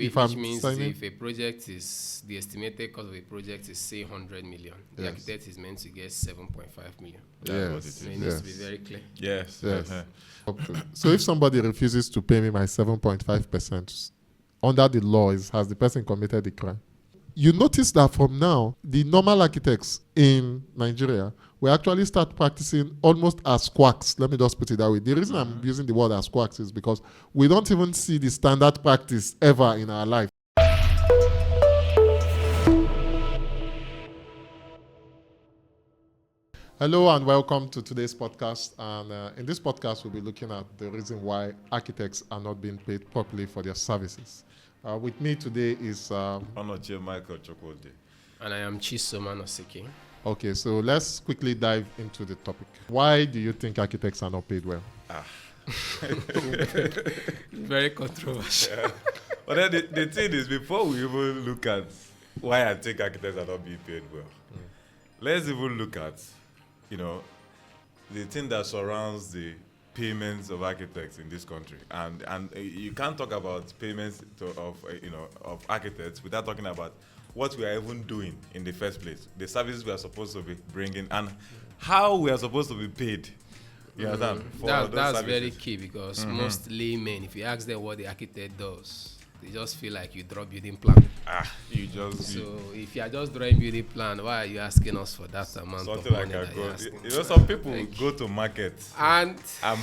if which I'm means signing, if a project is, the estimated cost of a project is say 100 million, the Yes. architect is meant to get 7.5 million. That's what it yes, So it is. needs to be yes, very clear. Yes. yes. Uh-huh. So if somebody refuses to pay me my 7.5%, under the law, has the person committed a crime? You notice that from now, the normal architects in Nigeria will actually start practicing almost as quacks. Let me just put it that way. The reason I'm using the word as quacks is because we don't even see the standard practice ever in our life. Hello and welcome to today's podcast. And in this podcast, we'll be looking at the reason why architects are not being paid properly for their services. With me today is... Onoche Michael Chokwode. And I am Chisoman Osiki. Okay, so let's quickly dive into the topic. Why do you think architects are not paid well? Very controversial. Yeah. But then the thing is, before we even look at why I think architects are not being paid well, let's even look at, the thing that surrounds the payments of architects in this country. And you can't talk about payments of architects without talking about what we are even doing in the first place, the services we are supposed to be bringing, and how we are supposed to be paid. You understand? That's very key because most laymen, if you ask them what the architect does, they just feel like you draw building plan. So if you are just drawing building plan, why are you asking us for that amount something of money? Like You're asking? Some people go to market and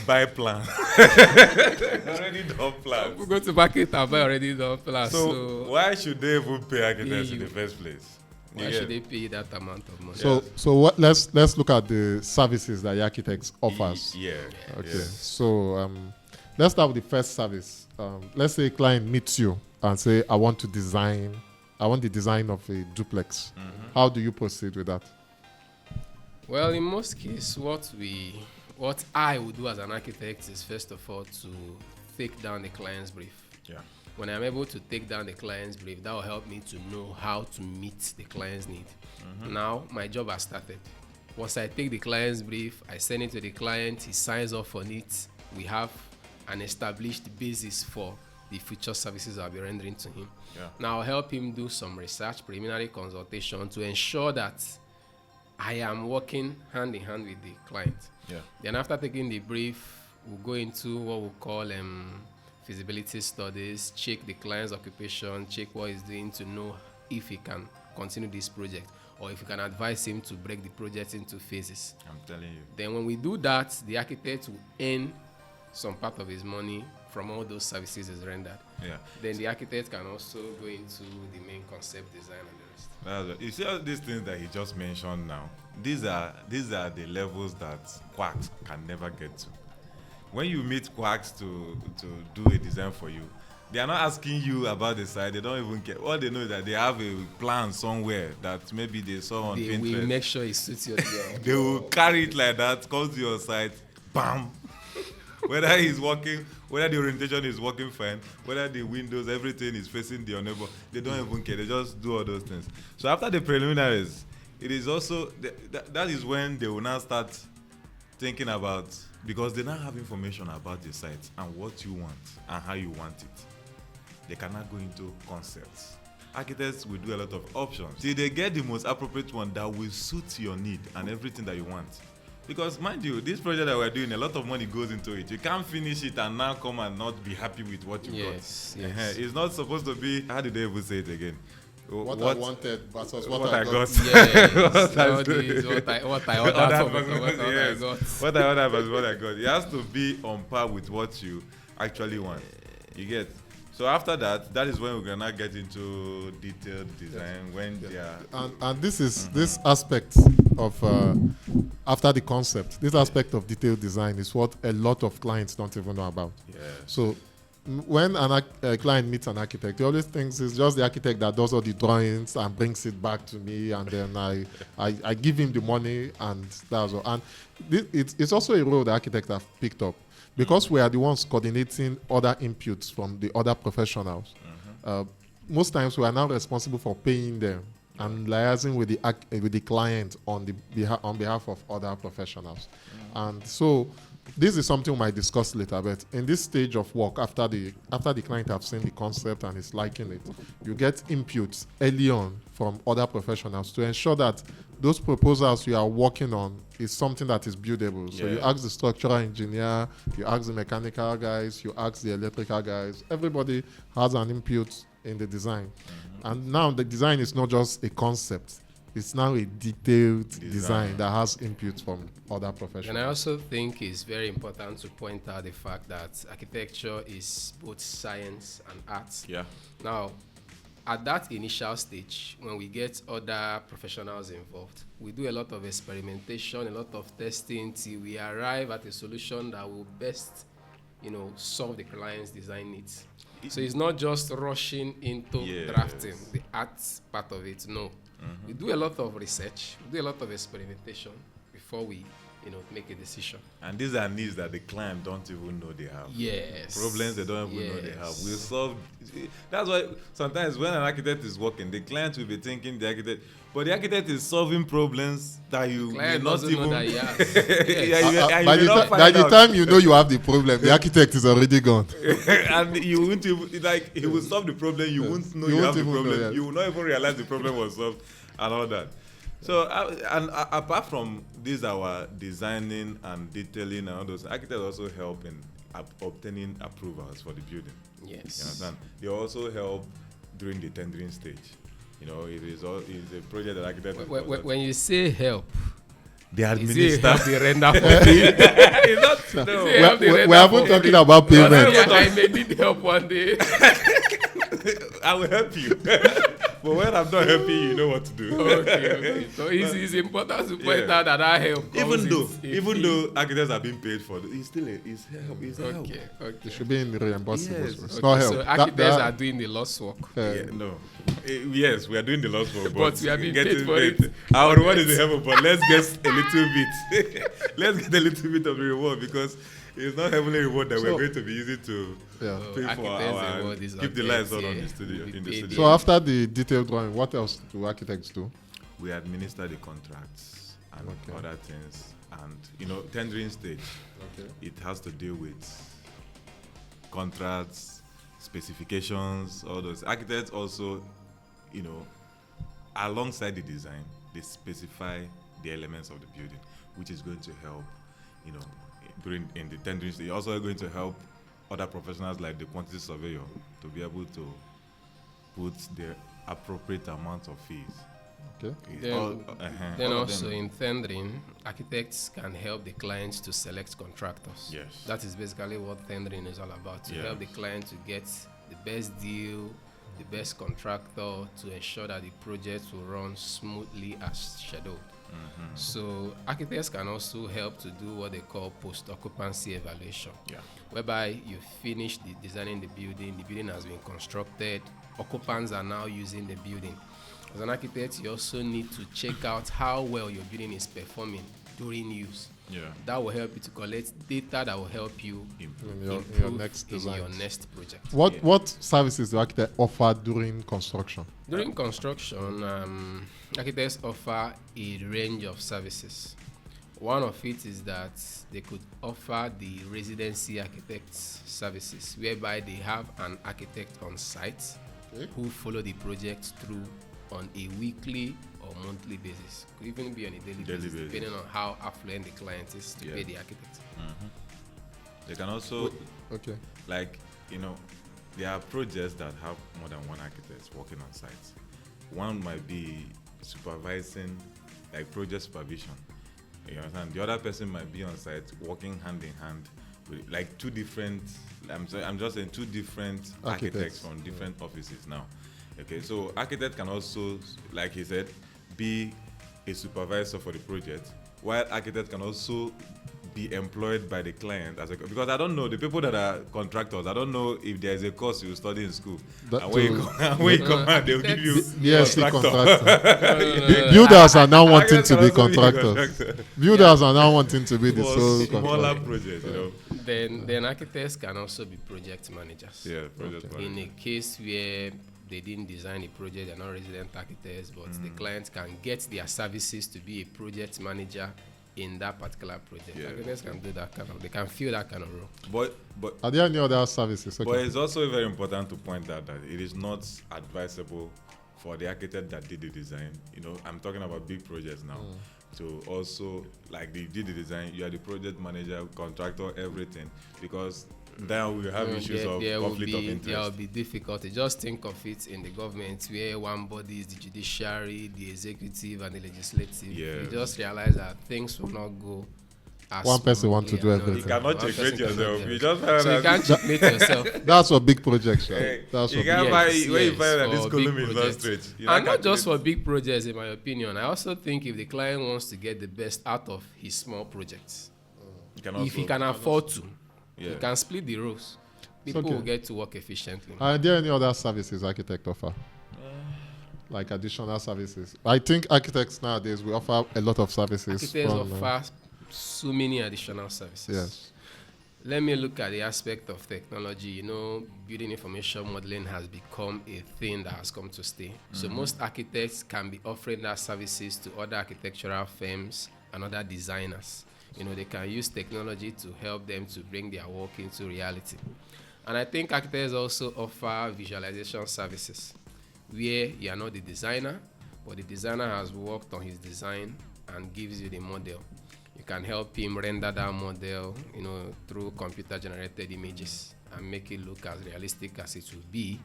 buy plans. Already done plans. People go to market and buy already done plans. So why should they even pay architects in the first place? Why should they pay that amount of money? So let's look at the services that the architects offers. Okay. Yeah. So let's start with the first service. Let's say a client meets you and say, I want the design of a duplex. How do you proceed with that? Well, in most cases, what I would do as an architect is first of all to take down the client's brief. Yeah. When I'm able to take down the client's brief, that will help me to know how to meet the client's need. Now, my job has started. Once I take the client's brief, I send it to the client, he signs off on it. We have an established basis for the future services I'll be rendering to him. Yeah. Now, I'll help him do some research, preliminary consultation to ensure that I am working hand in hand with the client. Yeah. Then after taking the brief, we'll go into what we call feasibility studies, check the client's occupation, check what he's doing to know if he can continue this project or if we can advise him to break the project into phases. I'm telling you. Then when we do that, the architect will earn some part of his money from all those services is rendered. Yeah. Then the architect can also go into the main concept design and the rest. That's right. You see all these things that he just mentioned now, these are the levels that quacks can never get to. When you meet quacks to do a design for you, they are not asking you about the site. They don't even care. All they know is that they have a plan somewhere that maybe they saw on Pinterest. They will make sure it suits your design. They will carry it like that, come to your site, bam. Whether he's working, whether the orientation is working fine, whether the windows, everything is facing your neighbor, they don't even care. They just do all those things. So after the preliminaries, it is also that is when they will now start thinking about, because they now have information about the site and what you want and how you want it. They cannot go into concepts. Architects will do a lot of options till they get the most appropriate one that will suit your need and everything that you want. Because mind you, this project that we're doing, a lot of money goes into it. You can't finish it and now come and not be happy with what you got. Yes. It's not supposed to be, how did they even say it again? What I wanted versus what I I got. Yes. What I what I ordered for what I ordered versus what I got. It has to be on par with what you actually want. You get? So after that is when we're gonna get into detailed design. When they are and this is this aspect of after the concept, this aspect of detailed design is what a lot of clients don't even know about. Yeah. So when a client meets an architect, he always thinks it's just the architect that does all the drawings and brings it back to me, and then I give him the money, and that's all. And it's also a role the architects have picked up, because we are the ones coordinating other inputs from the other professionals. Most times we are now responsible for paying them and liaising with the client on behalf of other professionals. And so this is something we might discuss later, but in this stage of work, after the client have seen the concept and is liking it, you get inputs early on from other professionals to ensure that those proposals you are working on is something that is buildable. So you ask the structural engineer, you ask the mechanical guys, you ask the electrical guys. Everybody has an input in the design. And now the design is not just a concept. It's now a detailed design that has input from other professionals. And I also think it's very important to point out the fact that architecture is both science and art. Yeah. Now, at that initial stage, when we get other professionals involved, we do a lot of experimentation, a lot of testing till we arrive at a solution that will best, solve the client's design needs. So it's not just rushing into drafting the art part of it. No. We do a lot of research, we do a lot of experimentation before we, make a decision. And these are needs that the client don't even know they have. Yes. Problems they don't even know they have. We'll solve. That's why sometimes when an architect is working, the client will be thinking the architect, but the architect is solving problems that you may not even know that he has. By the time you know you have the problem, the architect is already gone. And you won't even, he will solve the problem, you won't know you have the problem. You will not even realize the problem was solved and all that. So, apart from this, our designing and detailing and all those, architects also help in obtaining approvals for the building. Yes. You understand? They also help during the tendering stage. It is a project that architects. When you say help, they administer the render for we haven't talking about payment. I may need help one day. I will help you. But when I'm not helping you, you know what to do. Okay. So it's important to point out that I help. Even though architects are being paid for, it's still help. It's help. Okay. It should be in the reimbursable. Yes. It's not help. So architects are doing the lost work. No. Yes, we are doing the lost work, but we are being paid for it. Our reward is the help, but let's get a little bit. Let's get a little bit of the reward, because it's not heavenly reward that we're going to be using to pay for our keep the lights on in the studio. So after the detailed drawing, what else do architects do? We administer the contracts and other things, and tendering stage. It has to deal with contracts, specifications, all those. Architects also, alongside the design, they specify the elements of the building, which is going to help, in the tendering stage. Also going to help other professionals like the quantity surveyor to be able to put the appropriate amount of fees. Okay. Then also in tendering, architects can help the clients to select contractors. Yes. That is basically what tendering is all about, to help the client to get the best deal, the best contractor, to ensure that the project will run smoothly as scheduled. So architects can also help to do what they call post-occupancy evaluation, whereby you finish designing the building has been constructed, occupants are now using the building. As an architect, you also need to check out how well your building is performing during use. That will help you to collect data that will help you improve your next design. Your next project. What services do architects offer during construction? During construction, architects offer a range of services. One of it is that they could offer the residency architects services, whereby they have an architect on site who follow the project through on a weekly or monthly basis. Could even be on a daily basis, depending on how affluent the client is to pay the architect. They can also, there are projects that have more than one architect working on site. One might be supervising, like project supervision. You understand? The other person might be on site working hand in hand with like two different. I'm just saying two different architects from different offices now. Okay, so architect can also, like he said, be a supervisor for the project, while architect can also be employed by the client because I don't know the people that are contractors. I don't know if there is a course you study in school. And when you come out, they'll give you contractor. Builders are now wanting to be contractors. Builders are now wanting to be the sole smaller project. Then architects can also be project managers. Yeah, project managers. In a case where they didn't design a project, they're not resident architects, but the client can get their services to be a project manager in that particular project. Yeah. Architects can do that kind of, they can fill that kind of role. But Are there any other services? But it's also very important to point out that it is not advisable for the architect that did the design. I'm talking about big projects now. To also, like they did the design, you are the project manager, contractor, everything, because then we have issues of conflict of interest. There will be difficulty. Just think of it in the government where one body is the judiciary, the executive, and the legislative. Yeah. You just realize that things will not go as One person wants to do smoothly. everything. You cannot One checkmate person cannot yourself. do You everything. just So you can't checkmate yourself. That's for big projects, right? Hey, That's you for can't big. buy Yes, when you yes, find that this for column big is not projects. straight. And not just for big projects, in my opinion. I also think if the client wants to get the best out of his small projects, if he can afford to, he can split the roles. People okay. will get to work efficiently. Are there any other services architect offer? Like additional services? I think architects nowadays we offer a lot of services. Architects offer so many additional services. Yes. Let me look at the aspect of technology. Building information modeling has become a thing that has come to stay. So most architects can be offering that services to other architectural firms and other designers. They can use technology to help them to bring their work into reality. And I think architects also offer visualization services where you are not the designer, but the designer has worked on his design and gives you the model. You can help him render that model, through computer-generated images and make it look as realistic as it will be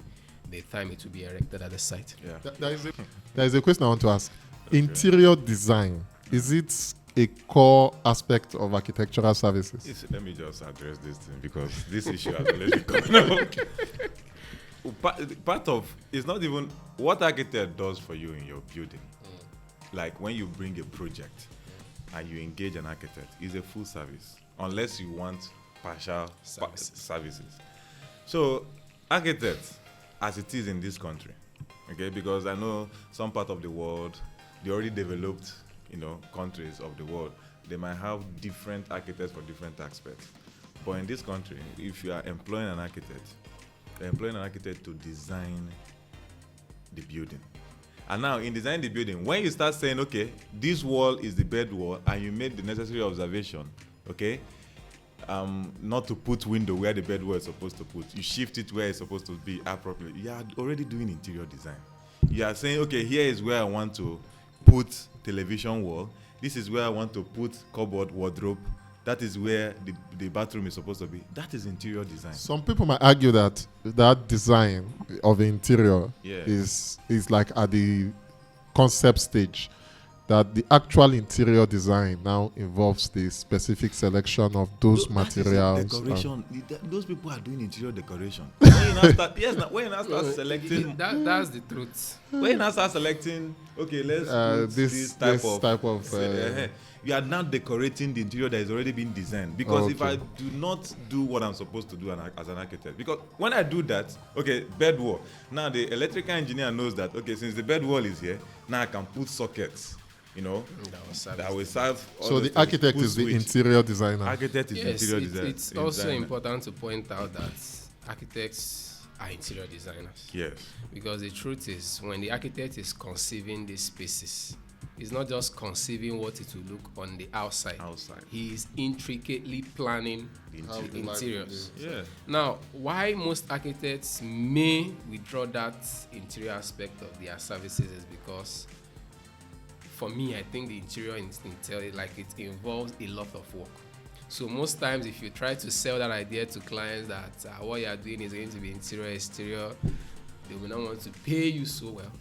the time it will be erected at the site. Yeah. There is a question I want to ask. Okay. Interior design, is it a core aspect of architectural services? Let me just address this thing because this issue has already been coming up. Part of it's not even what architect does for you in your building. Like when you bring a project and you engage an architect, is a full service unless you want partial services. So architects, as it is in this country, okay, because I know some part of the world, they already developed, countries of the world, they might have different architects for different aspects. But in this country, if you are employing an architect, you're employing an architect to design the building. And now in designing the building, when you start saying, okay, this wall is the bed wall, and you made the necessary observation, okay, not to put window where the bed wall is supposed to put, you shift it where it's supposed to be appropriately. You are already doing interior design. You are saying, okay, here is where I want to put television wall. This is where I want to put cupboard, wardrobe. That is where the bathroom is supposed to be. That is interior design. Some people might argue that design of the interior is like at the concept stage, that the actual interior design now involves the specific selection of those materials. Decoration. Those people are doing interior decoration. When you now start selecting, that's the truth. When you now start selecting, okay, let's put this type of you are now decorating the interior that has already been designed. Because if I do not do what I'm supposed to do as an architect, because when I do that, okay, bed wall. Now the electrical engineer knows that, okay, since the bed wall is here, now I can put sockets. That will serve. So the architect is the interior designer. Architect is interior designer. It's also important to point out that architects are interior designers. Yes. Because the truth is, when the architect is conceiving these spaces, he's not just conceiving what it will look on the outside. He is intricately planning the interiors. Yeah. Now, why most architects may withdraw that interior aspect of their services is because, for me, I think the interior it involves a lot of work. So most times, if you try to sell that idea to clients that what you are doing is going to be interior, exterior, they will not want to pay you so well.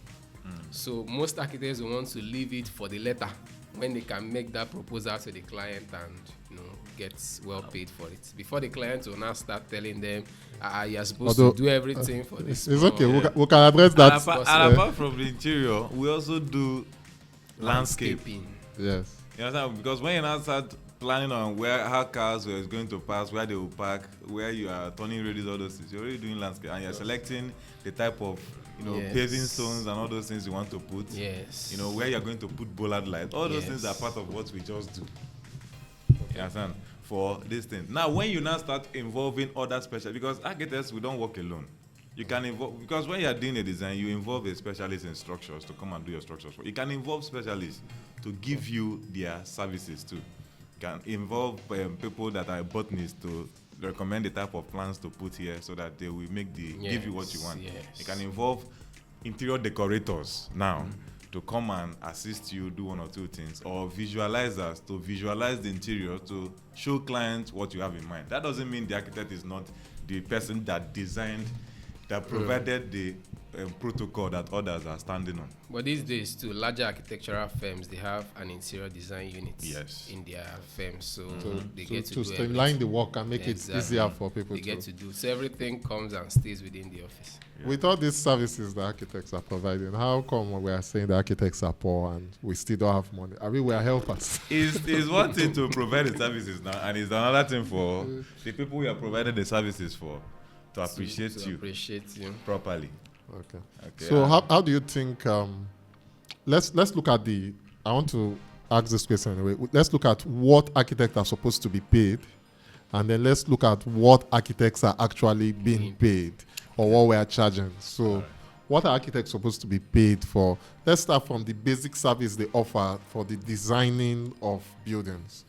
So most architects will want to leave it for the letter when they can make that proposal to the client and get well paid for it. Before the client will now start telling them, you are supposed to do everything for this. It's okay. We can address that. And apart from the interior, we also do landscaping. Yes. You understand? Because when you now start planning on how cars are going to pass, where they will park, where you are turning radius, all those things, you're already doing landscape, and you're selecting the type of paving stones and all those things you want to put. Yes. Where you're going to put bollard lights. All those things are part of what we just do. You understand? For this thing. Now, when you now start involving other special, because architects, we don't work alone. You can involve, because when you're doing a design, you involve a specialist in structures to come and do your structures. You can involve specialists to give you their services too. can involve people that are botanists to recommend the type of plants to put here so that they will give you what you want. Yes. It can involve interior decorators now to come and assist you do one or two things, or visualizers to visualize the interior to show clients what you have in mind. That doesn't mean the architect is not the person that designed, that provided the protocol that others are standing on. But these days, too, larger architectural firms, they have an interior design unit in their firms, so they get to do streamline everything. the work and make it easier for people They to. get to do. So everything comes and stays within the office. With all these services the architects are providing, how come we are saying the architects are poor and we still don't have money? I mean, we are helpers. It's one thing to provide the services now, and it's another thing for the people we are providing the services for to appreciate to you appreciate you properly. Okay. So how do you think? Let's look at the. I want to ask this question anyway. Let's look at what architects are supposed to be paid, and then let's look at what architects are actually being paid, or what we are charging. So, what are architects supposed to be paid for? Let's start from the basic service they offer for the designing of buildings.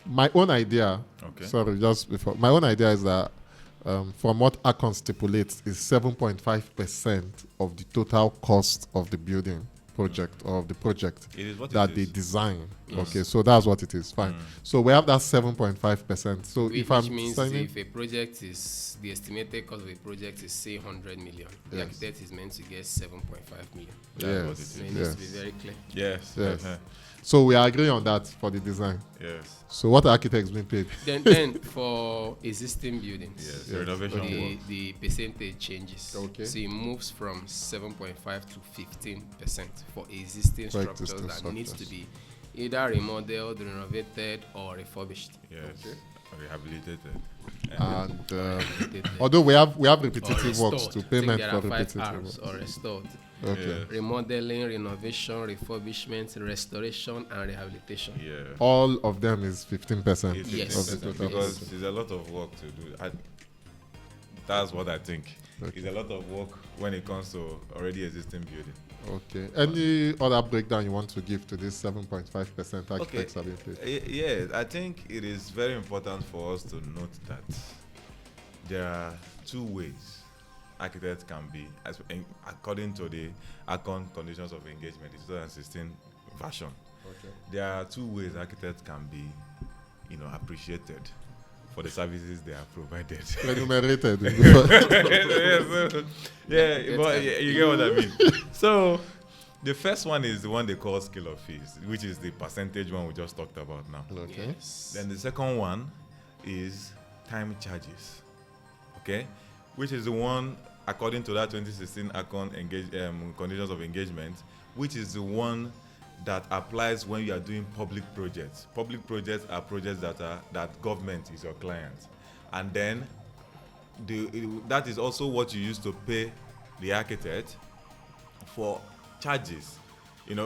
My own idea. Sorry, just before. My own idea is that. From what Akon stipulates, is 7.5% of the total cost of the building project or of the project It is what that it they is. design. Okay, so that's what it is. Fine. So we have that 7.5%. So if which I'm means signing, if a project is the estimated cost of a project is say 100 million, the Yes. architect is meant to get 7.5 million. That's what it yes, is. So it needs yes, to be very clear. Yes. yes. Uh-huh. So we agree on that for the design. Yes. So what are architects being paid? Then for existing buildings, Yes. Yes. Renovation Okay. work. the percentage changes. Okay. So it moves from 7.5 to 15% for existing For structures existing that needs to structures. be either remodeled, renovated, or refurbished. Yes. Okay. Rehabilitated. And Rehabilitated. although we have Or repetitive works restored. to I think payment there for are 5 repetitive Rs, work. or restored. Okay. Yeah. Remodeling, renovation, refurbishment, restoration, and rehabilitation. Yeah. All of them is 15% It's Yes. of the 15% total. because there's a lot of work to do. That's what I think. Okay. It's a lot of work when it comes to already existing building. Okay. Any other breakdown you want to give to this 7.5% architects are being paid? Yeah, I think it is very important for us to note that there are two ways architects can be, according to the Akon Conditions of Engagement, the 2016 version. Okay. There are two ways architects can be, appreciated for the services they have provided. Enumerated. You get what I mean. So, the first one is the one they call scale of fees, which is the percentage one we just talked about now. Okay. Yes. Then the second one is time charges, okay, which is the one according to that 2016 Akon Conditions of Engagement, which is the one that applies when you are doing public projects. Public projects are projects that government is your client, and then that is also what you use to pay the architect for charges,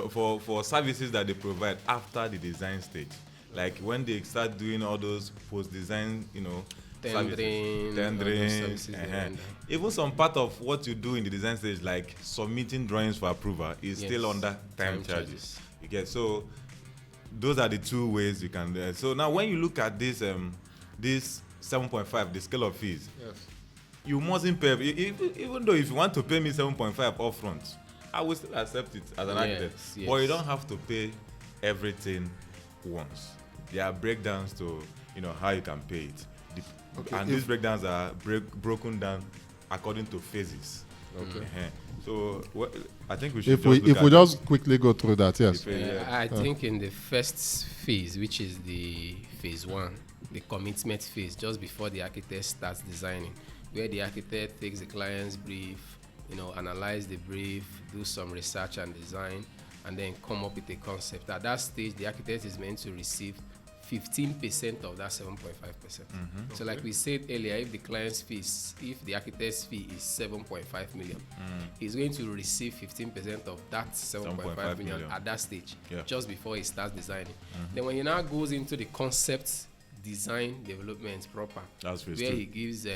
for services that they provide after the design stage, like when they start doing all those post-design, Tendering, tendering, all those services they render. even some part of what you do in the design stage, like submitting drawings for approval, is Yes. still under time charges. You get, so those are the two ways you can do it. So now when you look at this 7.5, the scale of fees, Yes. you mustn't pay, even though if you want to pay me 7.5 upfront, I will still accept it as an architect. Yes. But you don't have to pay everything once. There are breakdowns to how you can pay it. Okay, And these breakdowns are broken down according to phases. Okay. So I think we should If we just quickly go through that, yes. I think in the first phase, which is the phase 1, the commitment phase, just before the architect starts designing, where the architect takes the client's brief, analyze the brief, do some research and design, and then come up with a concept. At that stage, the architect is meant to receive 15% of that 7.5%. So like we said earlier, if the architect's fee is 7.5 million, he's going to receive 15% of that 7.5 million at that stage, just before he starts designing. Then when he now goes into the concept design development proper, That's where he gives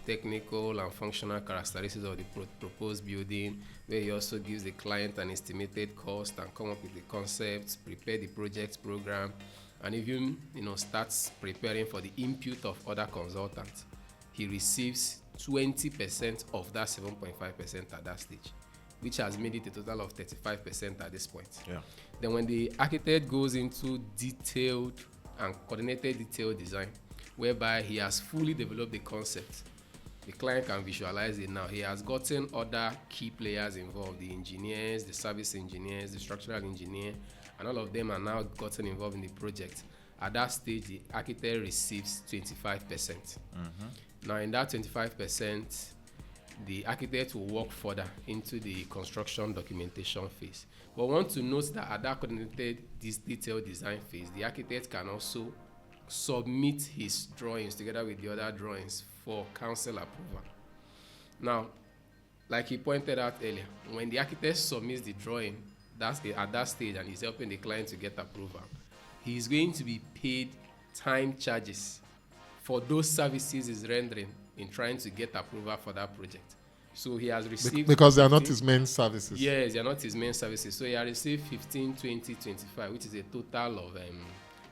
technical and functional characteristics of the proposed building, where he also gives the client an estimated cost and come up with the concepts, prepare the project program, and even starts preparing for the input of other consultants, he receives 20% of that 7.5% at that stage, which has made it a total of 35% at this point. Yeah. Then when the architect goes into detailed and coordinated detailed design, whereby he has fully developed the concept, the client can visualize it now. He has gotten other key players involved, the engineers, the service engineers, the structural engineer, and all of them are now gotten involved in the project. At that stage, the architect receives 25%. Now, in that 25%, the architect will work further into the construction documentation phase. But we want to note that at that coordinated detailed design phase, the architect can also submit his drawings together with the other drawings for council approval. Now, like he pointed out earlier, when the architect submits the drawing, at that stage, and he's helping the client to get approval, he is going to be paid time charges for those services he's rendering in trying to get approval for that project. So he has received... Because they are not his main services. Yes, they are not his main services. So he has received 15, 20, 25, which is a total of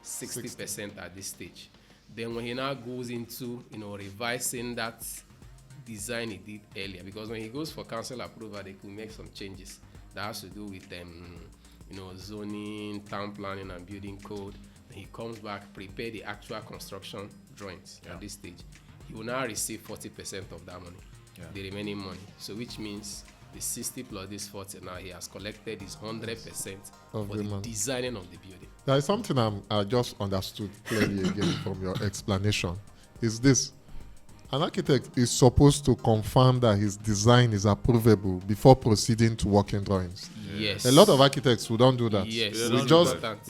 60% at this stage. Then when he now goes into, revising that design he did earlier, because when he goes for council approval, they could make some changes that has to do with, zoning, town planning, and building code. Then he comes back, prepare the actual construction drawings at this stage. He will now receive 40% of that money, the remaining money. So which means the 60 plus this 40 now he has collected his 100% for the designing of the building. There is something I just understood clearly again from your explanation. Is this: an architect is supposed to confirm that his design is approvable before proceeding to working drawings. Yes. A lot of architects who don't do that. Yes.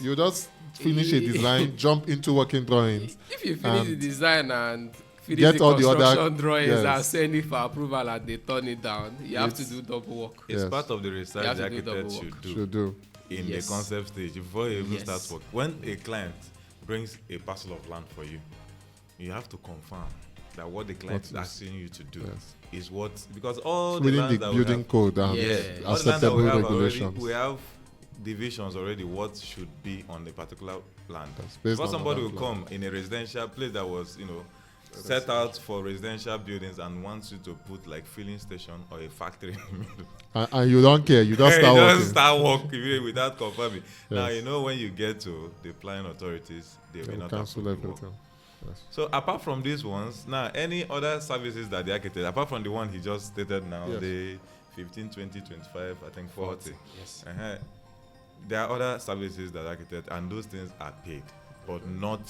You just finish a design, jump into working drawings. If you finish the design and finish get the all the construction other drawings and send it for approval and they turn it down, you have to do double work. It's part of the research the architect should do in the concept stage before you even start work. When a client brings a parcel of land for you, you have to confirm that what the client is asking you to do is what, because all the lands that building code and acceptable regulations. We have divisions already what should be on a particular land. Because somebody will come in a residential place that was, set out for residential buildings and wants you to put like filling station or a factory in the middle. And you don't care, you just start you working. just start working without confirming. Now, when you get to the planning authorities, they will not cancel everything. So apart from these ones, now any other services that the architect, apart from the one he just stated now, the 15, 20, 25, I think 40. Yes. There are other services that architect, and those things are paid, but not,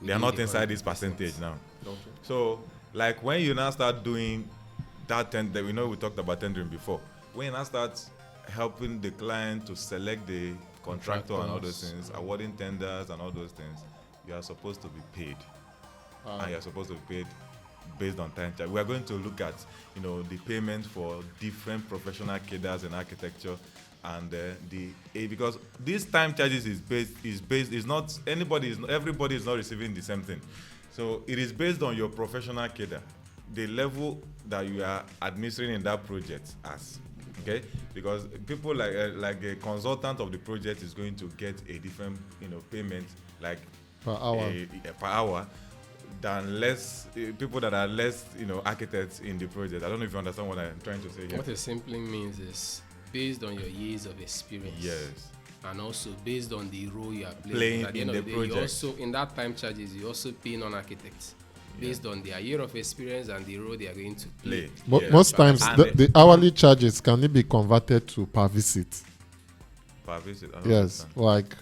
they are not inside this percentage now. Okay. So like when you now start doing that we know we talked about tendering before, when you now start helping the client to select the contractor and all those things, awarding tenders and all those things, you are supposed to be paid. And you are supposed to be paid based on time charge. We are going to look at, the payment for different professional cadres in architecture, and because these time charges is not everybody is not receiving the same thing. So it is based on your professional cadre, the level that you are administering in that project as. Okay, because people like a consultant of the project is going to get a different payment like per hour than less people that are less architects in the project. I don't know if you understand what I'm trying to say here. What it simply means is based on your years of experience. Yes. And also based on the role you are playing at the in end the of the day, project. you also in that time charges you also pay non-architects based on their year of experience and the role they are going to play. Most times the hourly charges, can it be converted to per visit? Per visit? Yes, like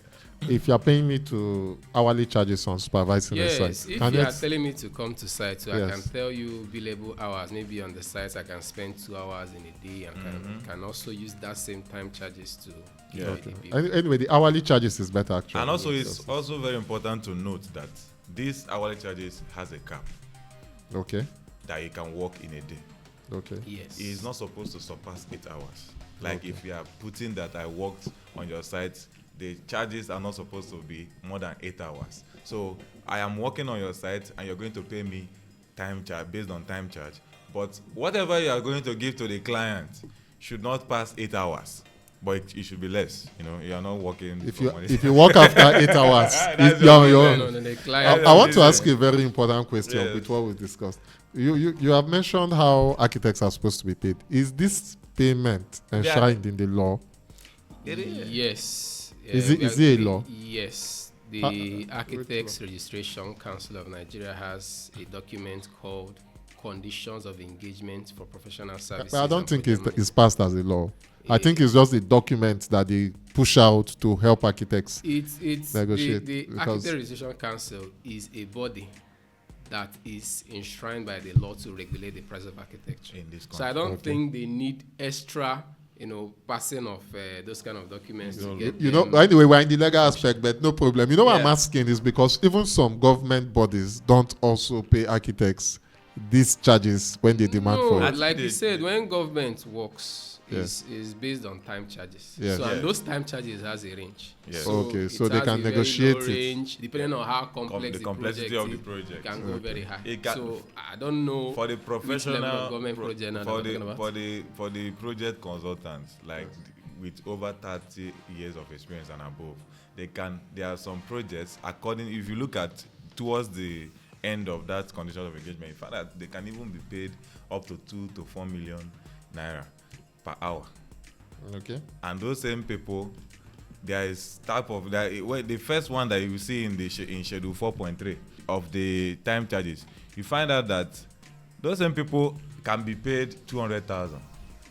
if you are paying me to hourly charges on supervising the site. If you are telling me to come to site, so I can tell you billable hours. Maybe on the site I can spend 2 hours in a day and can also use that same time charges to Anyway, the hourly charges is better actually. And also it's also very important to note that this hourly charges has a cap. Okay. That you can work in a day. Okay. Yes. It is not supposed to surpass 8 hours. Like if you are putting that I worked on your site, the charges are not supposed to be more than 8 hours. So I am working on your site and you're going to pay me time charge based on time charge. But whatever you are going to give to the client should not pass 8 hours. but it should be less. You are not working. If you work after 8 hours, That's you're, The client. I want to ask you a very important question Yes. with what we discussed. You have mentioned how architects are supposed to be paid. Is this payment enshrined in the law? It is. Yes. Is it a law? Yes. The Architects Registration Council of Nigeria has a document called Conditions of Engagement for Professional Services. But I don't and think Procurement. it's passed as a law. I think it's just a document that they push out to help architects. It's negotiate, the because- Architect Registration Council is a body that is enshrined by the law to regulate the price of architecture. In this So I don't think they need extra, passing of those kind of documents to get them. Anyway, we're in the legal aspect, but no problem. What I'm Yeah. asking is because even some government bodies don't also pay architects these charges when they demand No, for it. like you They- said, when government works, Yes. is based on time charges. Yes. So and Yes. those time charges has a range. Yes. Okay, it so they has can a very negotiate low it. range, depending on how complex The complexity of the project project. is, can go very high. It can- So I don't know For the which professional level of government project now for they're the talking about. for the project consultants, like with over 30 years of experience and above, there are some projects if you look at towards the end of that condition of engagement, you find that they can even be paid up to 2 to 4 million naira per hour. Okay. And those same people, there is the first one that you see in schedule 4.3 of the time charges, you find out that those same people can be paid 200,000.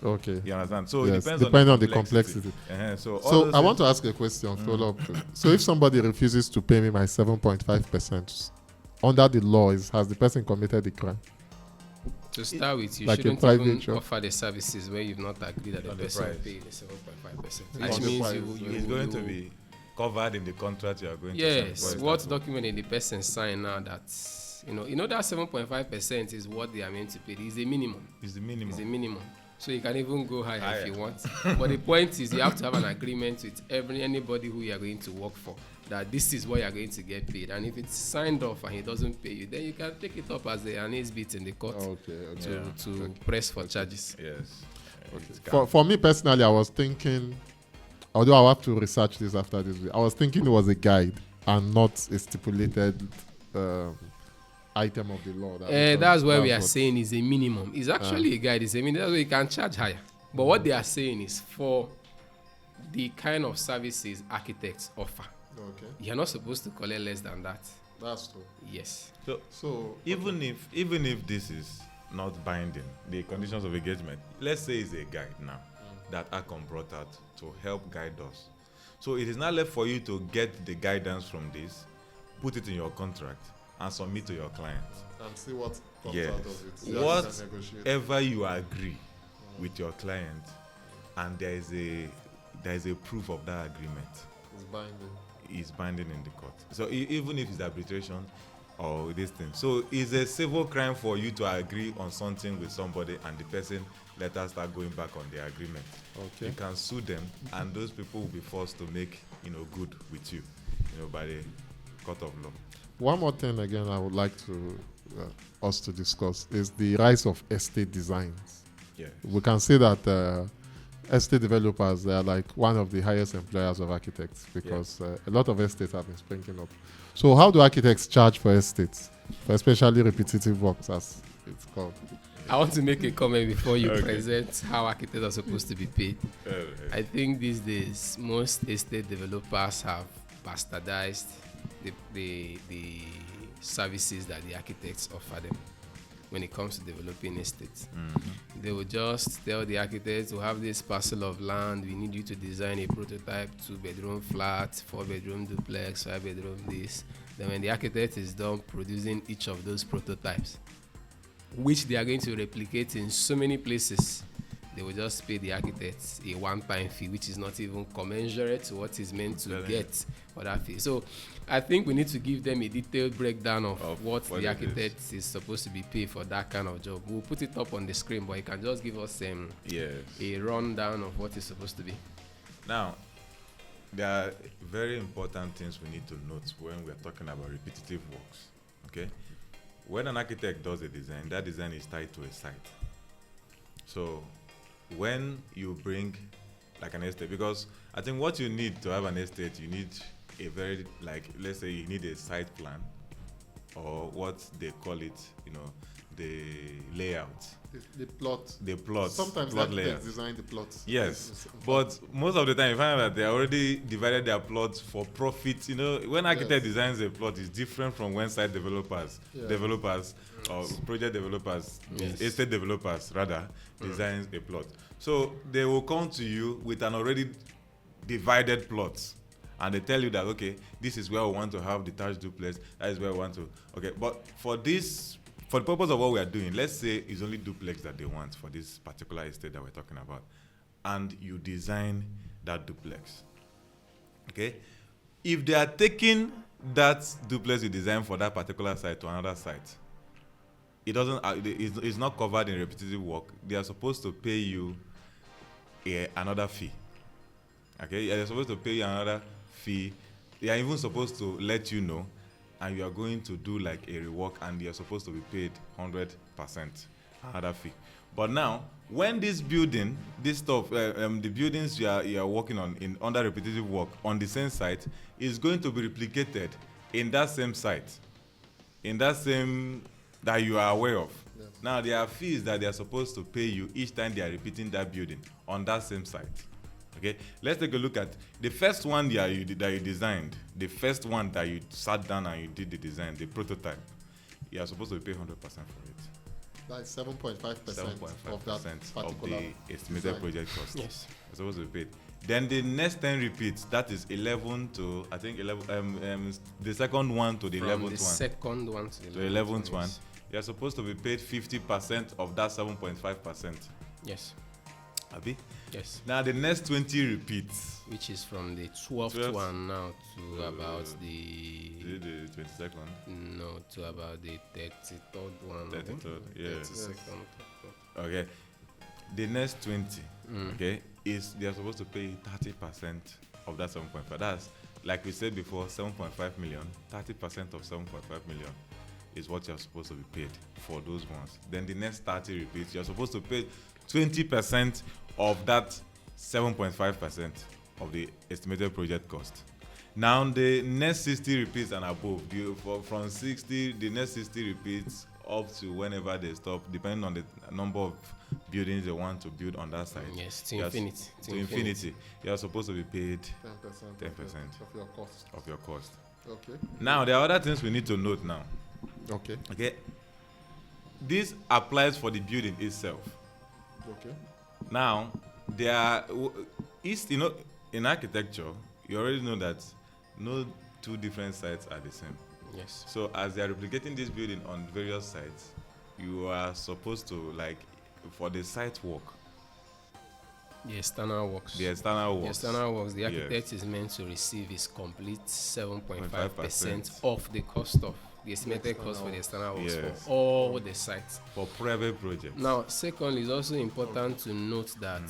Okay. You understand? So Yes, it depends depending on on the the complexity. complexity. So So I want to ask a question, follow up. So if somebody refuses to pay me my 7.5%, under the law, has the person committed a crime? To start with, you like a shouldn't private even job. offer the services where you've not agreed that the On the person price. pay the 7.5%. On Which the means price. it's going to be covered in the contract you are going to sign. Yes, before you what start document did the person sign now that that 7.5% is what they are meant to pay. It's a minimum. work. It's the minimum. It's a minimum. So you can even go higher Higher. if you want. But the point is you have to have an agreement with anybody who you are going to work for, that this is what you are going to get paid. And if it's signed off and he doesn't pay you, then you can take it up as an ace bit in the court to press for charges. Yes. For me personally, I was thinking, although I'll have to research this after this, I was thinking it was a guide and not a stipulated item of the law. That's why we are what- saying is a minimum. It's actually a guide. It's a minimum. That's why you can charge higher. But what they are saying is for the kind of services architects offer, Okay, you're not supposed to collect less than that. that's true. Yes. So Even if this is not binding, the conditions of engagement, let's say it's a guide now that ACOM brought out to help guide us. So it is not left for you to get the guidance from this, put it in your contract, and submit to your client. and see what comes Yes. out of it. Yeah, you can negotiate. Whatever you agree with your client, and there is a proof of that agreement, It's binding. is binding in the court. So even if it's arbitration or this thing, so it's a civil crime for you to agree on something with somebody and the person later start going back on the agreement. Okay. You can sue them, and those people will be forced to make good with you, by the court of law. One more thing again I would like to us to discuss is the rise of estate designs. Yeah. We can see that estate developers, they are like one of the highest employers of architects because a lot of estates have been springing up. So how do architects charge for estates, for especially repetitive works as it's called? I want to make a comment before you Okay. present how architects are supposed to be paid. I think these days most estate developers have bastardized the services that the architects offer them when it comes to developing estates. They will just tell the architects, we have this parcel of land, we need you to design a prototype 2-bedroom flat, 4-bedroom duplex, 5-bedroom this. Then when the architect is done producing each of those prototypes, which they are going to replicate in so many places, they will just pay the architects a one-time fee, which is not even commensurate to what is meant to get for that fee. So I think we need to give them a detailed breakdown of what what the it architect is supposed to be paid for that kind of job. We'll put it up on the screen, but you can just give us Yes. a rundown of what it's supposed to be. Now, there are very important things we need to note when we're talking about repetitive works. Okay? When an architect does a design, that design is tied to a site. So when you bring like an estate, because I think what you need to have an estate, you need a very, like, let's say you need a site plan, or what they call it, the layout. The plot. The plot. Sometimes plot architects design the plots. Yes, but most of the time you find that they already divided their plots for profit. When architect designs a plot, it's different from when site developers, or project developers, estate developers rather, designs a plot. So they will come to you with an already divided plot, and they tell you that, okay, this is where we want to have detached duplex. That is where we want to. Okay, but for the purpose of what we are doing, let's say it's only duplex that they want for this particular estate that we're talking about, and you design that duplex. Okay? If they are taking that duplex you designed for that particular site to another site, it's not covered in repetitive work. They are supposed to pay you another fee. Okay? They're supposed to pay you another fee. They are even supposed to let you know, and you are going to do like a rework, and you're supposed to be paid 100% another fee. But now, when this building, this stuff, the buildings you are working on under repetitive work on the same site is going to be replicated in that same site, in that same that you are aware of. Yes. Now, there are fees that they are supposed to pay you each time they are repeating that building on that same site. Okay, let's take a look at the first one that you designed, the first one that you sat down and you did the design, the prototype. You are supposed to pay 100% for it. That's 7.5% of that particular of the estimated design. project cost. Yes. You're supposed to be paid. Then the next 10 repeats, that is 11 to, I think 11, the second one to the 11th one. The second one to the 11th one. You're supposed to be paid 50% of that 7.5%. Yes. Abi? Yes. Now the next 20 repeats. Which is from the 12th one now to about the 22nd? No, to about the 33rd one. 33rd, yeah. 32nd. Okay. The next 20, okay, is they are supposed to pay 30% of that 7.5. That's, like we said before, 7.5 million. 30% of 7.5 million is what you're supposed to be paid for those ones. Then the next 30 repeats, you're supposed to pay 20% of that 7.5% of the estimated project cost. Now the next 60 repeats and above, from 60, the next 60 repeats up to whenever they stop, depending on the number of buildings they want to build on that site. Yes, to infinity. To infinity. You are supposed to be paid 10% of your cost. Of your cost. Okay. Now there are other things we need to note now. Okay. Okay. This applies for the building itself. Okay. Now, in architecture, you already know that no two different sites are the same. Yes. So as they are replicating this building on various sites, you are supposed to, like, for the site work. The external works. The architect is meant to receive his complete 7.5% of the cost of the estimated cost for the external works for all the sites. For private projects. Now, secondly, it's also important to note that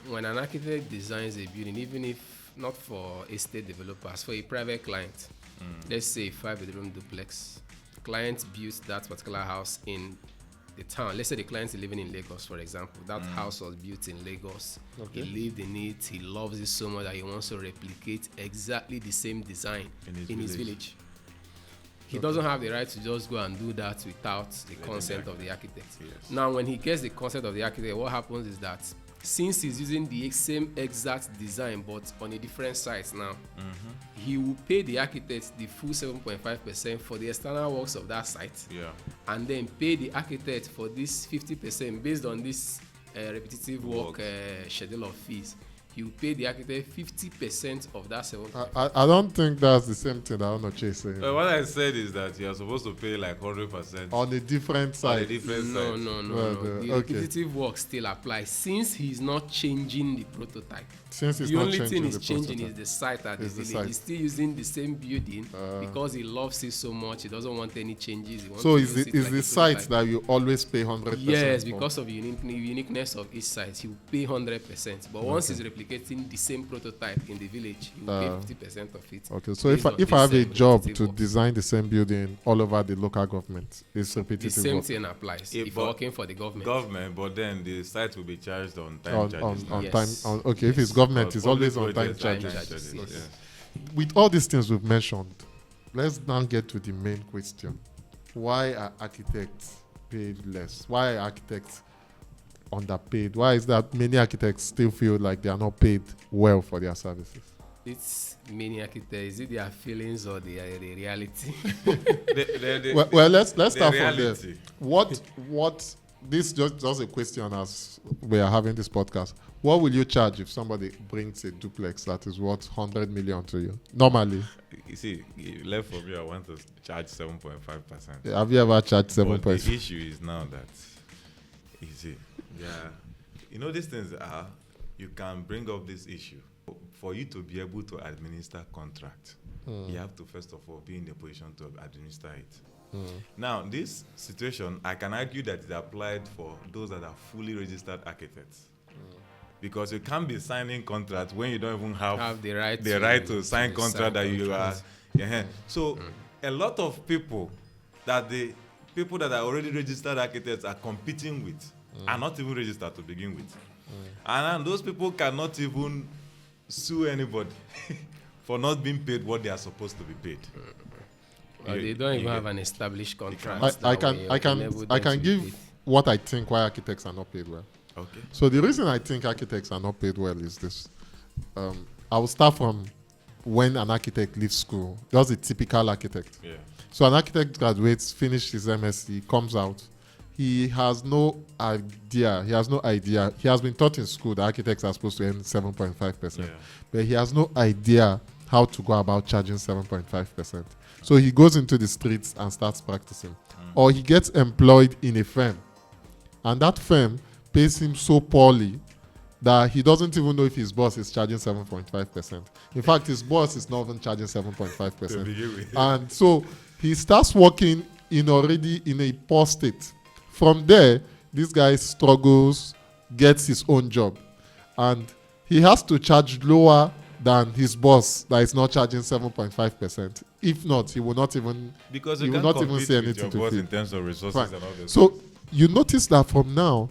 when an architect designs a building, even if not for estate developers, for a private client, let's say a 5-bedroom duplex, client built that particular house in the town. Let's say the client is living in Lagos, for example. That house was built in Lagos. Okay. He lived in it. He loves it so much that he wants to replicate exactly the same design in his village. He doesn't have the right to just go and do that without the consent of the architect. Yes. Now, when he gets the consent of the architect, what happens is that since he's using the same exact design but on a different site now, he will pay the architect the full 7.5% for the external works of that site, and then pay the architect for this 50% based on this repetitive work schedule of fees. He will pay the architect 50% of that 7.5%. I don't think that's the same thing that Onoche is saying. What I said is that you are supposed to pay like 100% On a different site. No. The Okay. repetitive work still applies since he's not changing the prototype. Since it's The not only thing changing he's the changing prototype. is the site at the Is the village. site. He's still using the same building because he loves it so much. He doesn't want any changes. He wants So to is use the it is like the a site prototype. that you always pay 100%? Yes, for? because of uniqueness of each site, he will pay 100%. But once he's replicating replicating the same prototype in the village, you will pay 50% of it. Okay, so based on if I have a this, job repetitive to work. design the same building all over the local government, it's The repetitive same work. thing applies Yeah, if but you're working for the government. But then the site will be charged on time on charges. now. Yes. time. Okay, if it's Yes. government, But it's public always on time projects are charges. Time charges, yes. yes. With all these things we've mentioned, let's now get to the main question. Why are architects paid less? Why are architects underpaid? Why is that many architects still feel like they are not paid well for their services? It's many architects. Is it their feelings or the reality? Well, let's start from there. reality. What this just a question as we are having this podcast. What will you charge if somebody brings a duplex that is worth 100 million to you? Normally, You see, left for me, I want to charge 7.5%. have you ever charged But the 7.5? issue is now that, you see, you know, these things are, you can bring up this issue. For you to be able to administer contract, you have to first of all be in the position to administer it. Now, this situation, I can argue that it applied for those that are fully registered architects. Because you can't be signing contracts when you don't even have the right to sign contract that you are. So a lot of people that the people that are already registered architects are competing with are not even registered to begin with. And those people cannot even sue anybody for not being paid what they are supposed to be paid. Well, they don't even have an established contract. I can give what I think why architects are not paid well. Okay. So the reason I think architects are not paid well is this. I will start from when an architect leaves school. That's a typical architect. Yeah. So an architect graduates, finishes his MSc, comes out. He has no idea. He has been taught in school that architects are supposed to earn 7.5%. Yeah. But he has no idea how to go about charging 7.5%. So he goes into the streets and starts practicing. Or he gets employed in a firm. And that firm pays him so poorly that he doesn't even know if his boss is charging 7.5%. In fact, his boss is not even charging 7.5%. And so he starts working in a poor state. From there, this guy struggles, gets his own job. And he has to charge lower than his boss that is not charging 7.5%. If not, he will not even Because he you will can't not even compete say with anything your to boss feel. in terms of resources Fine. and all this. So you notice that from now,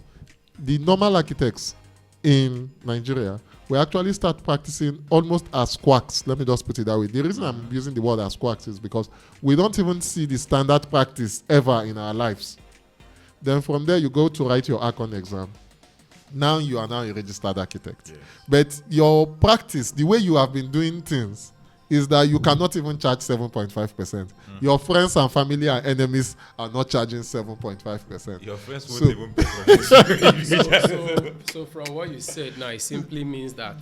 the normal architects in Nigeria will actually start practicing almost as quacks. Let me just put it that way. The reason I'm using the word as quacks is because we don't even see the standard practice ever in our lives. Then from there, you go to write your ACON exam. Now you are now a registered architect. Yes. But your practice, the way you have been doing things, is that you cannot even charge 7.5%. Your friends and family and enemies are not charging 7.5%. Your friends won't So- even pay for this. So from what you said now, it simply means that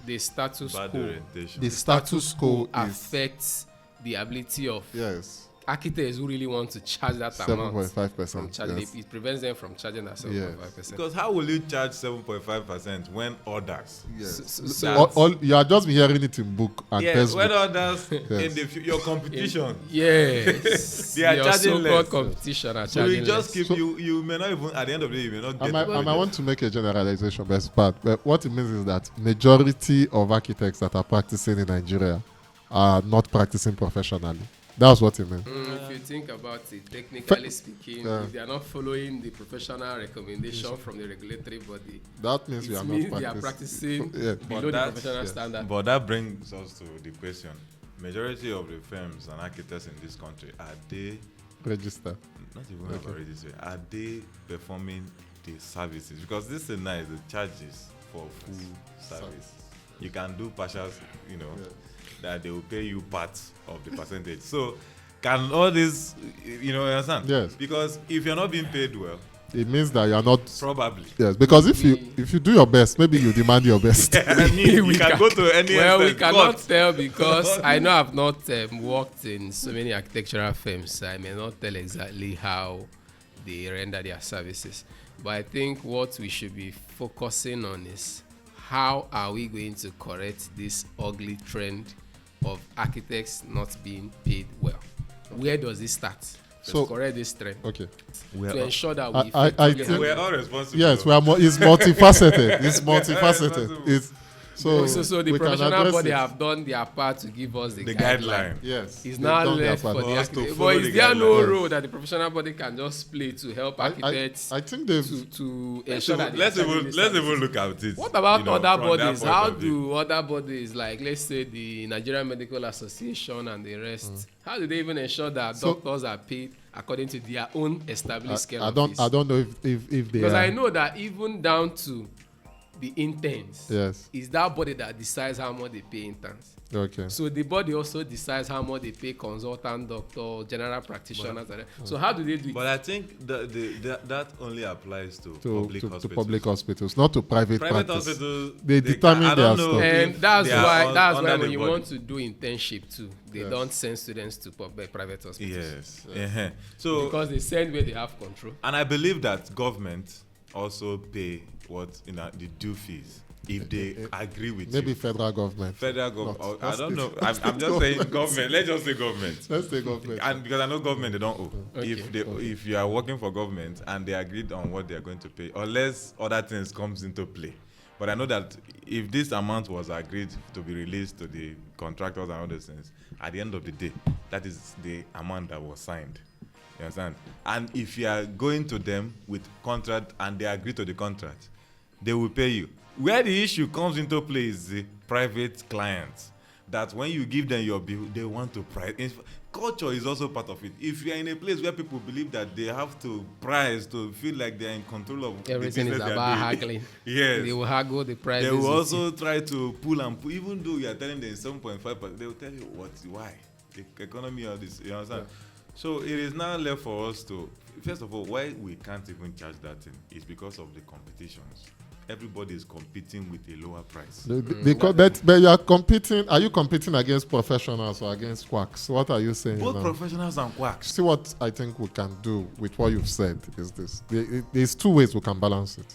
the status Bad quo orientation. The status quo is affects the ability of yes, architects who really want to charge that amount. 7.5%. From charging, Yes. it prevents them from charging that 7.5%. Because how will you charge 7.5% when others? Yes. So You are just hearing it in book and Yes, textbook. when others Yes. in the your competition. yes, They are your charging so-called less. competition are So charging you just less. keep you may not even at the end of the day you may not get I the might want to make a generalization, but it's bad. But what it means is that majority of architects that are practicing in Nigeria are not practicing professionally. That's what it means. If you think about it, technically speaking, if they are not following the professional recommendation from the regulatory body, That means we it are means not they are practicing. practicing Yeah. below But the that's- professional yes. standard. But that brings us to the question. Majority of the firms and architects in this country, are they Register. not even already say, are they performing the services? Because this thing now is the charges for full service. You can do partial, that they will pay you part of the percentage. So can all this, understand? Yes. Because if you're not being paid well, It means that you are not. probably. Yes, because if you do your best, maybe you demand your best. I mean, you can go to any Well, we extent, cannot court. tell because I know I've not worked in so many architectural firms. So I may not tell exactly how they render their services. But I think what we should be focusing on is how are we going to correct this ugly trend of architects not being paid well? Where does it start? So- To correct this trend. Okay. To ensure that I we effectively think- We're all responsible. Yes, it's multifaceted. It's multifaceted. Responsible. It's So the we can professional address body it. have done their part to give us The guideline. Yes. It's they've now done their left part. for the us to architect. follow But is the there no guidelines. role that the professional body can just play to help architects I think they've. to Let's ensure that even, they let's are charging even these let's even services? look at it. What about you know, other from that bodies? point How of view. do other bodies, like let's say the Nigerian Medical Association and the rest, how do they even ensure that So- doctors are paid according to their own established scale I of don't. fees? I don't know if they Because are. I know that even down to the interns, Yes. is that body that decides how much they pay interns. Okay. So the body also decides how much they pay consultant doctor, general practitioners. So how do they do it? But I think that only applies to public To hospitals. public hospitals, not to private Private practice. hospitals, They determine I don't their know stuff. And if that's they are why under when the you body. want to do internship too, they Yes. don't send students to private hospitals. Yes. So Because they send where they have control. and I believe that government also pay the due fees if they agree with Maybe you. federal government. Federal government. I Let's don't take- know. let's I'm take just saying government. government. Let's just say government. Let's take government. And because I know government, they don't owe. Okay. If you are working for government and they agreed on what they are going to pay, unless other things comes into play. But I know that if this amount was agreed to be released to the contractors and all those things, at the end of the day, that is the amount that was signed. You understand? And if you are going to them with contract and they agree to the contract, they will pay you. Where the issue comes into play is the private clients. That when you give them your bill, they want to price. Culture is also part of it. If you are in a place where people believe that they have to price to feel like they are in control of Everything the is business they about are doing. haggling. Yes. They will haggle the prices. They will with also try to pull and pull, even though you are telling them 7.5%, they will tell you why. The economy of this, you understand? Yeah. So it is now left for us to, first of all, why we can't even charge that thing is because of the competitions. Everybody is competing with a lower price. But you are competing. Are you competing against professionals or against quacks? What are you saying? Both now? professionals and quacks. See, what I think we can do with what you've said is this. There's two ways we can balance it.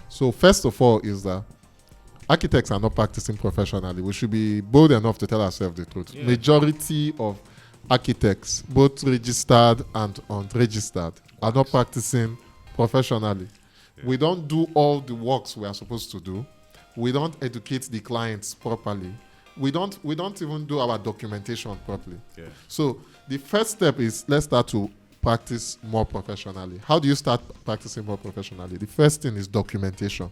So first of all is that architects are not practicing professionally. We should be bold enough to tell ourselves the truth. Yeah. Majority of architects, both registered and unregistered, are not practicing professionally. Yeah. We don't do all the works we are supposed to do. We don't educate the clients properly. We don't even do our documentation properly. Yeah. So the first step is let's start to practice more professionally. How do you start practicing more professionally? The first thing is documentation.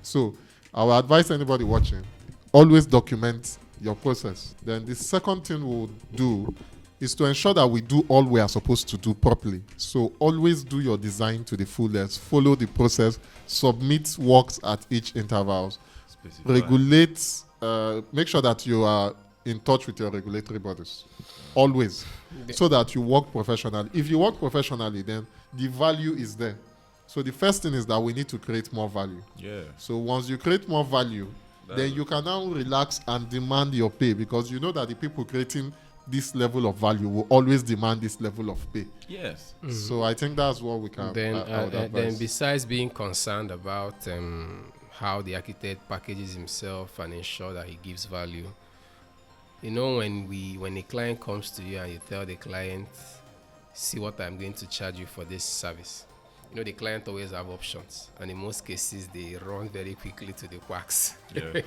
So I will advise anybody watching, always document your process. Then the second thing we'll do is to ensure that we do all we are supposed to do properly. So always do your design to the fullest, follow the process, submit works at each intervals, Specify. regulate, make sure that you are in touch with your regulatory bodies. Always. So that you work professionally. If you work professionally, then the value is there. So the first thing is that we need to create more value. Yeah. So once you create more value, then you can now relax and demand your pay, because you know that the people creating this level of value will always demand this level of pay. Yes. So I think that's what we can. Then, I would then advise. besides being concerned about how the architect packages himself and ensure that he gives value, you know, when a client comes to you and you tell the client, see what I'm going to charge you for this service, you know, the client always have options, and in most cases they run very quickly to the quacks. Yeah.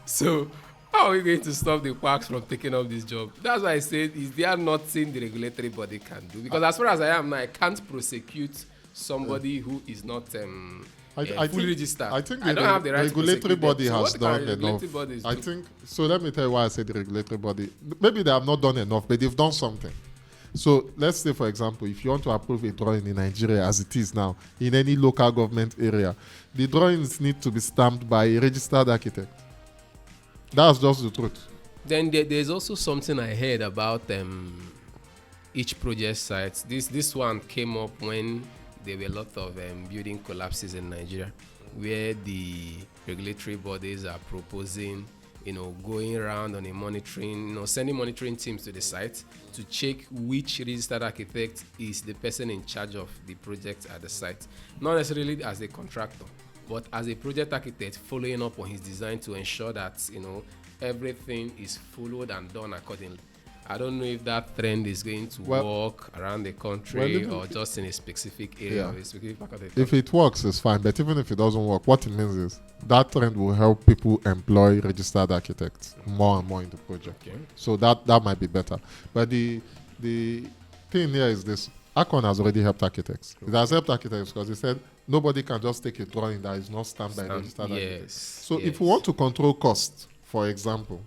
So how are we going to stop the quacks from taking up this job? That's why I said, is there nothing the regulatory body can do? Because as far as I am now, I can't prosecute somebody who is not I fully think- registered. I think I don't have the right to regulatory prosecute body them. So has what can done regulatory enough. bodies I do? think so. Let me tell you why I say the regulatory body. Maybe they have not done enough, but they've done something. So let's say, for example, if you want to approve a drawing in Nigeria as it is now, in any local government area, the drawings need to be stamped by a registered architect. That's just the truth. Then there's also something I heard about each project site. This one came up when there were a lot of building collapses in Nigeria, where the regulatory bodies are proposing, you know, going around on a monitoring, you know, sending monitoring teams to the site to check which registered architect is the person in charge of the project at the site. Not necessarily as a contractor, but as a project architect, following up on his design to ensure that, you know, everything is followed and done accordingly. I don't know if that trend is going to work around the country or just in a specific area or a specific part of the country. If it works, it's fine. But even if it doesn't work, what it means is that trend will help people employ registered architects more and more in the project. Okay. So that might be better. But the thing here is this: Akon has already helped architects. It has helped architects because he said nobody can just take a drawing that is not stamped by a registered architect. So if we want to control cost, for example,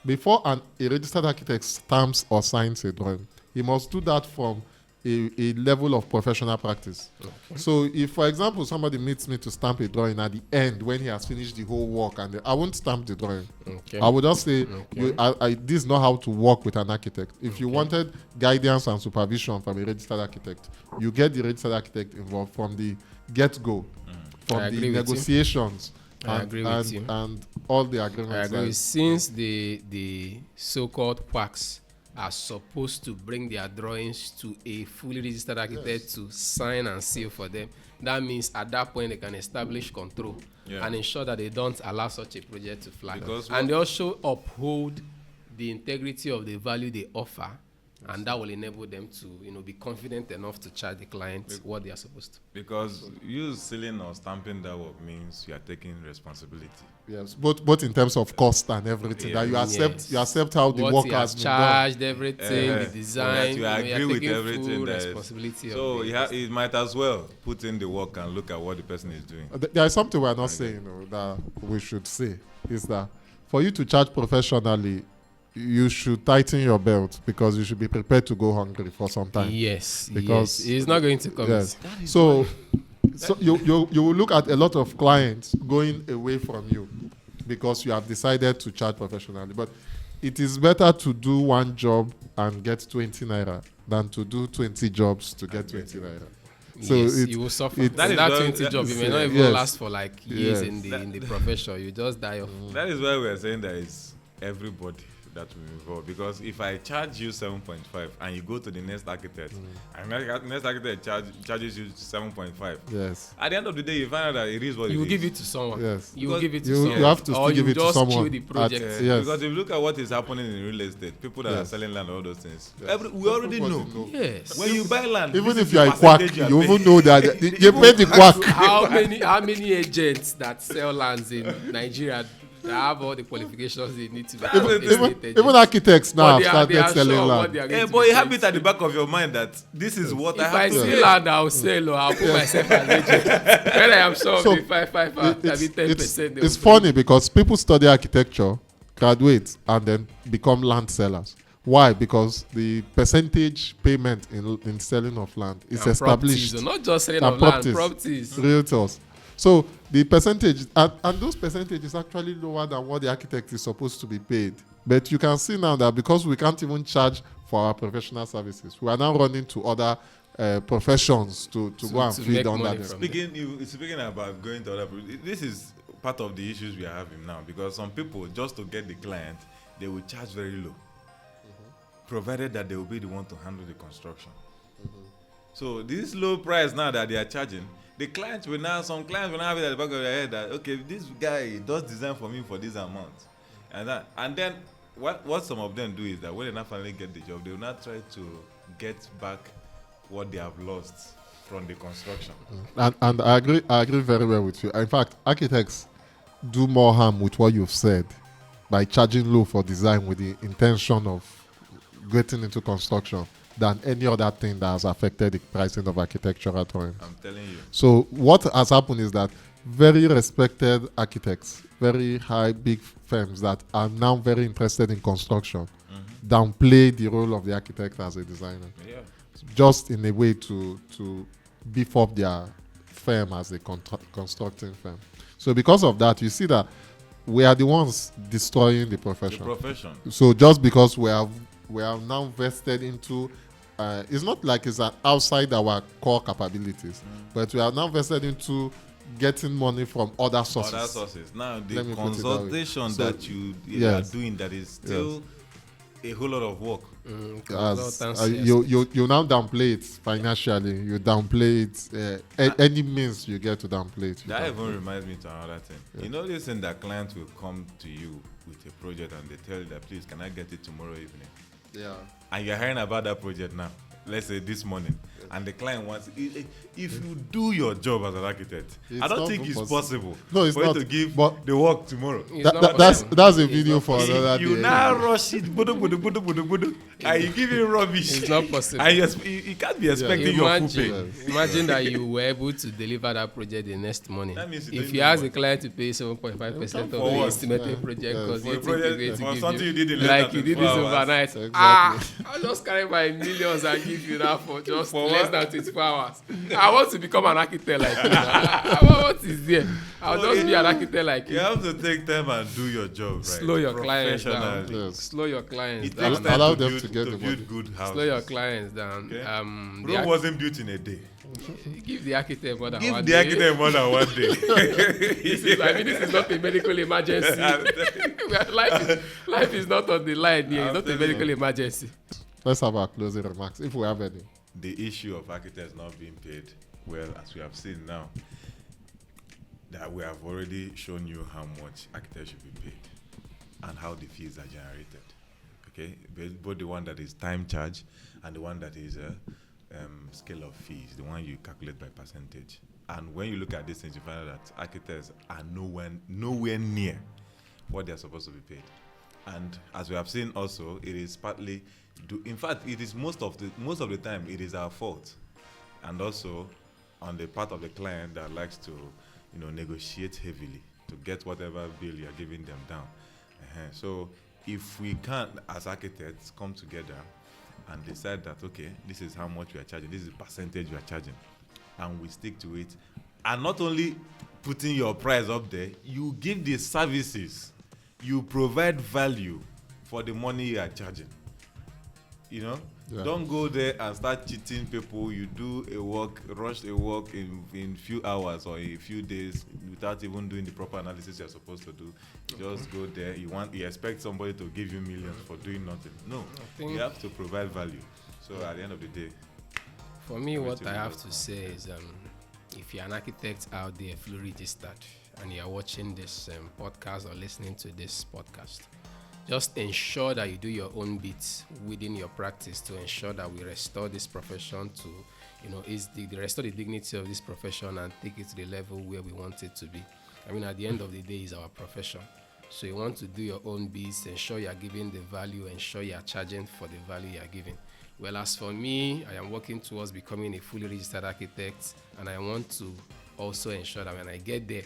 before a registered architect stamps or signs a drawing, he must do that from a level of professional practice. Okay. So if, for example, somebody meets me to stamp a drawing at the end when he has finished the whole work, and I won't stamp the drawing. Okay. I would just say, this is not how to work with an architect. If you wanted guidance and supervision from a registered architect, you get the registered architect involved from the get-go, from the negotiations. I agree with you. And all the agreements. I agree. Since the so-called quacks are supposed to bring their drawings to a fully registered architect to sign and seal for them, that means at that point they can establish control and ensure that they don't allow such a project to flag. And they also uphold the integrity of the value they offer. And that will enable them to, be confident enough to charge the client what they are supposed to. Because you sealing or stamping that work means you are taking responsibility. Yes, both in terms of cost and everything. That you accept how the work has been charged, done. everything, the design. You agree with everything. Responsibility. So it might as well put in the work and look at what the person is doing. There is something we are not saying that we should say is that for you to charge professionally, you should tighten your belt because you should be prepared to go hungry for some time. Yes, because it's not going to come. Yes. So you will look at a lot of clients going away from you because you have decided to charge professionally. But it is better to do one job and get 20 naira than to do 20 jobs to get 20 naira. So you will suffer. That 20 job, you may not even last for like years in the profession. You just die off. That is why we are saying that it's everybody that will involve, because if I charge you 7.5 and you go to the next architect and next architect charges you 7.5, yes, at the end of the day you find out that it is what you it is. give it to someone. Yes, you will give it to someone. You have to still give it to someone. Or you just kill the project. Yes. Because if you look at what is happening in real estate, people that are selling land, all those things, we already know. Yes. When you buy land, even if you are a quack, you even know that you pay the quack. How many agents that sell lands in Nigeria that have all the qualifications they need to be even architects now have started selling land. But you have it at the back of your mind that this is what I have to do. If I see land, I'll sell or I'll put myself as agent. When I am sure of the 10%. It's funny because people study architecture, graduate, and then become land sellers. Why? Because the percentage payment in selling of land is established. So not just selling of land, properties. Realtors. So the percentage, and those percentages actually lower than what the architect is supposed to be paid. But you can see now that because we can't even charge for our professional services, we are now running to other professions to go and feed on that. Speaking about going to other, this is part of the issues we are having now, because some people, just to get the client, they will charge very low, provided that they will be the one to handle the construction. So this low price now that they are charging, some clients will now have it at the back of their head that, okay, this guy does design for me for this amount. And then what some of them do is that when they now finally get the job, they will not try to get back what they have lost from the construction. And I agree very well with you. In fact, architects do more harm with what you've said by charging low for design with the intention of getting into construction than any other thing that has affected the pricing of architectural drawings. I'm telling you. So what has happened is that very respected architects, very high, big firms that are now very interested in construction, downplay the role of the architect as a designer. Yeah. Just in a way to beef up their firm as a constructing firm. So because of that, you see that we are the ones destroying the profession. So just because we are now vested into it's not like it's outside our core capabilities, but we are now vested into getting money from other sources. Now, the consultation that you are doing, that is still a whole lot of work. You now downplay it financially. You downplay it. Any means you get to downplay it. That even reminds me to another thing. Yeah. You know, this thing that clients will come to you with a project and they tell you that, please, can I get it tomorrow evening? Yeah. and you're hearing about that project now, let's say this morning, and the client wants, if you do your job as an architect, It's I don't not think it's possible No, it's for not. you to give But the work tomorrow. It's not that's possible. a It's video not for possible. another You day. now rush it, budu, and you give him rubbish. It's not possible. And you can't be expecting your full pay. Imagine that you were able to deliver that project the next morning. That means you If don't you even ask the work. client to pay 7.5% of the what? estimated project because For a you project, think for to give something you did in less like than you did 24 this hours. overnight. Exactly. I'll just carry my millions and give you that for just For less what? than 24 hours. I want to become an architect like you. What is there? I'll just be an architect like You you. have to take time and do your job right. Slow your clients down. Professionally. Yes. Slow your clients It down. takes time Allow to them build, to get the money. build good houses. Slow your clients down. Okay. The Rome wasn't built in a day. give the architect more than Give one the day. architect more than one day. This is not a medical emergency. life is not on the line here. It's not a medical emergency. Let's have our closing remarks, if we have any. The issue of architects not being paid well, as we have seen now, that we have already shown you how much architects should be paid and how the fees are generated. Okay, both the one that is time charge and the one that is a scale of fees, the one you calculate by percentage. And when you look at these things, you find out that architects are nowhere near what they are supposed to be paid. And as we have seen also, it is partly, in fact, it is most of the time it is our fault, and also on the part of the client that likes to, negotiate heavily to get whatever bill you are giving them down. So if we can't, as architects, come together and decide that, okay, this is how much we are charging, this is the percentage we are charging, and we stick to it, and not only putting your price up there, you give the services, you provide value for the money you are charging. Don't go there and start cheating people. You do a work, rush a work in few hours or a few days without even doing the proper analysis you're supposed to do. Just go there. You expect somebody to give you millions for doing nothing. No, you have to provide value. So at the end of the day, for me, what I have to say is, if you're an architect out there, fully registered, and you're watching this podcast or listening to this podcast, just ensure that you do your own bits within your practice to ensure that we restore this profession to, restore the dignity of this profession and take it to the level where we want it to be. I mean, at the end of the day, it's our profession. So you want to do your own bits, ensure you're giving the value, ensure you're charging for the value you're giving. Well, as for me, I am working towards becoming a fully registered architect, and I want to also ensure that when I get there,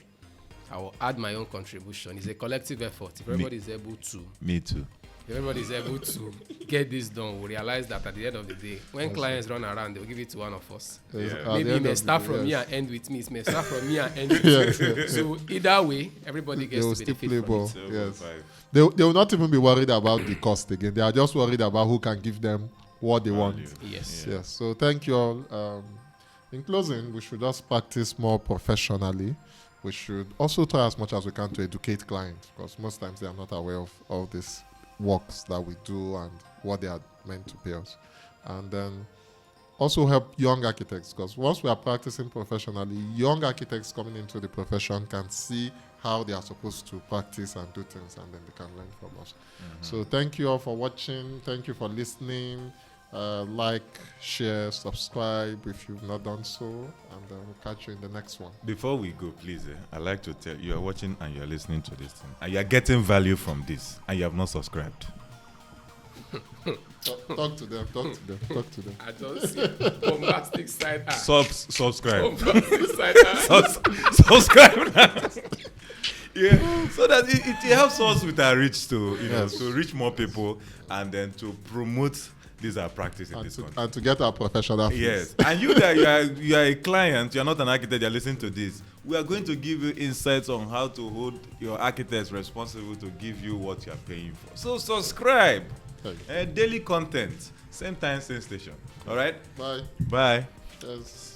I will add my own contribution. It's a collective effort. If everybody is able to, me too. If everybody is able to get this done, we'll realize that at the end of the day, when clients run around, they'll give it to one of us. Maybe it may start from me and end with me. It may start from me and end with me. So either way, everybody gets to benefit from it. Yes. They will not even be worried about the cost again. They are just worried about who can give them what they want. Yes. Yes. So thank you all. In closing, we should just practice more professionally. We should also try as much as we can to educate clients, because most times they are not aware of all these works that we do and what they are meant to pay us. And then also help young architects, because once we are practicing professionally, young architects coming into the profession can see how they are supposed to practice and do things, and then they can learn from us. So thank you all for watching. Thank you for listening. Like, share, subscribe if you've not done so, and we'll catch you in the next one. Before we go, please, I'd like to tell you are watching and you're listening to this thing, and you're getting value from this, and you have not subscribed. Talk to them. I don't see bombastic side eye. Subscribe. Bombastic side eye. Subscribe now. Yeah, so that it helps us with our reach to to reach more people, and then to promote these are practice in this country. And to get our professional fees. Yes. And you that you are a client, you're not an architect, you're listening to this. We are going to give you insights on how to hold your architects responsible to give you what you're paying for. So subscribe. Daily content. Same time, same station. All right? Bye. Bye. Yes.